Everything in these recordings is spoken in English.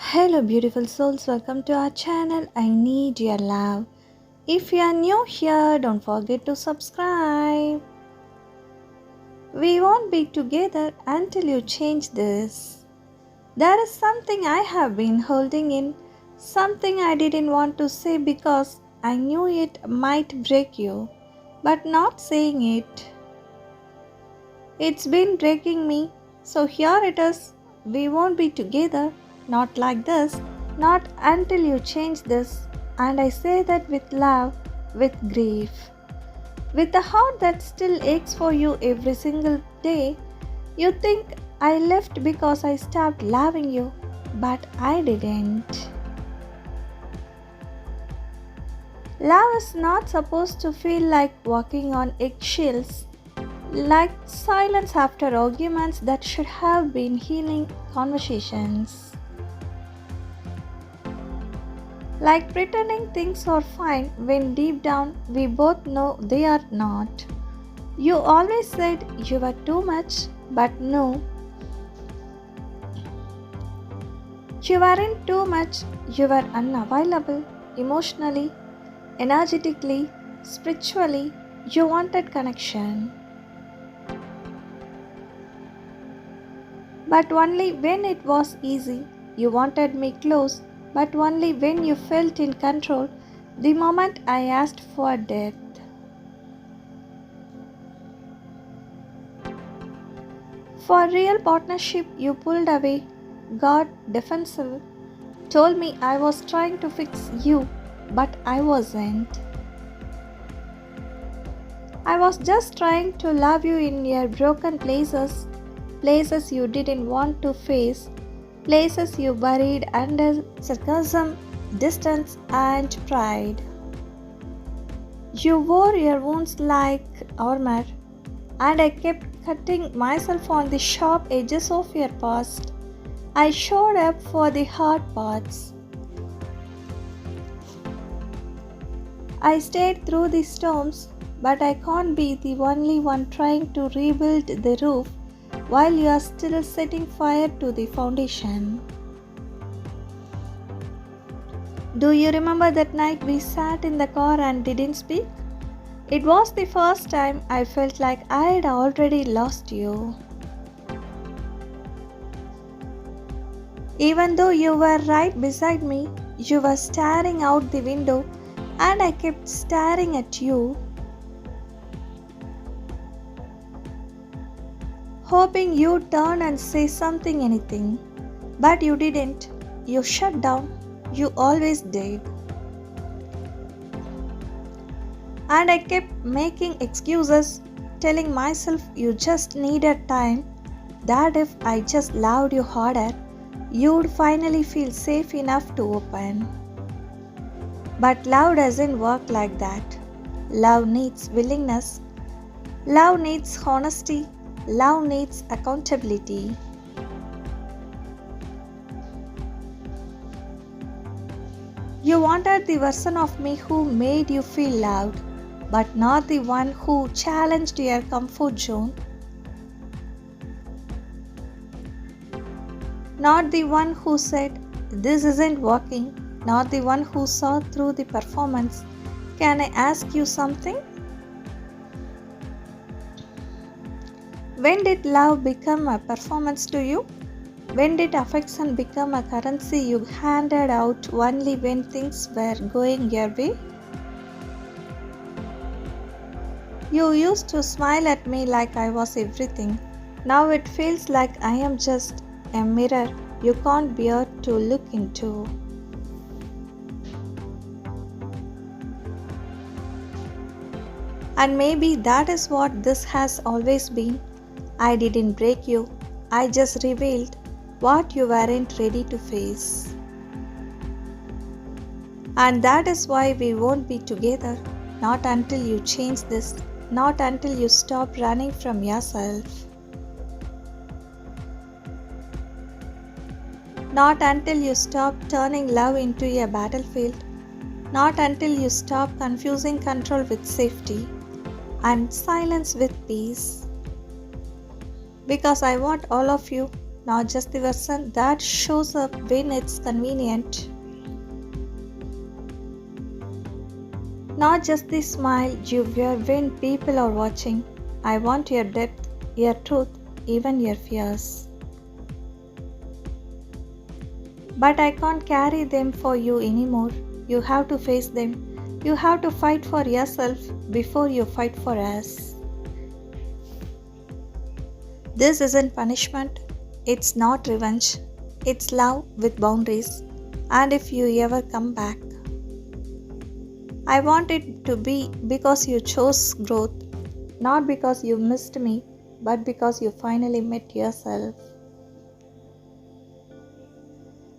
Hello, beautiful souls. Welcome to our channel. I need your love. If you are new here, don't forget to subscribe. We won't be together until you change this. There is something I have been holding in, something I didn't want to say because I knew it might break you, but not saying it. It's been breaking me, so here it is. We won't be together, not like this, not until you change this. And I say that with love, with grief, with a heart that still aches for you every single day. You think I left because I stopped loving you, but I didn't. Love is not supposed to feel like walking on eggshells, like silence after arguments that should have been healing conversations. Like pretending things are fine when deep down we both know they are not. You always said you were too much, but no, you weren't too much. You were unavailable emotionally, energetically, spiritually. You wanted connection, but only when it was easy. You wanted me close, but only when you felt in control the moment I asked for death. For real partnership, you pulled away, got defensive, told me I was trying to fix you, but I wasn't. I was just trying to love you in your broken places, places you didn't want to face, places you buried under sarcasm, distance, and pride. You wore your wounds like armor, and I kept cutting myself on the sharp edges of your past. I showed up for the hard parts. I stayed through the storms, but I can't be the only one trying to rebuild the roof while you are still setting fire to the foundation. Do you remember that night we sat in the car and didn't speak? It was the first time I felt like I had already lost you. Even though you were right beside me, you were staring out the window and I kept staring at you, hoping you'd turn and say something, anything. But you didn't. You shut down. You always did. And I kept making excuses, telling myself you just needed time, that if I just loved you harder, you'd finally feel safe enough to open. But love doesn't work like that. Love needs willingness. Love needs honesty. Love needs accountability. You wanted the version of me who made you feel loved, but not the one who challenged your comfort zone. Not the one who said, "This isn't working." Not the one who saw through the performance. Can I ask you something? When did love become a performance to you? When did affection become a currency you handed out only when things were going your way? You used to smile at me like I was everything. Now it feels like I am just a mirror you can't bear to look into. And maybe that is what this has always been. I didn't break you, I just revealed what you weren't ready to face. And that is why we won't be together, not until you change this, not until you stop running from yourself. Not until you stop turning love into a battlefield, not until you stop confusing control with safety and silence with peace. Because I want all of you, not just the version that shows up when it's convenient. Not just the smile you wear when people are watching. I want your depth, your truth, even your fears. But I can't carry them for you anymore. You have to face them. You have to fight for yourself before you fight for us. This isn't punishment. It's not revenge. It's love with boundaries. And if you ever come back, I want it to be because you chose growth, not because you missed me, but because you finally met yourself.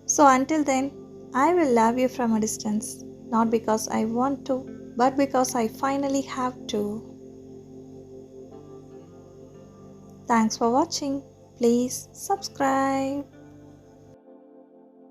So until then, I will love you from a distance, not because I want to, but because I finally have to. Thanks for watching. Please subscribe.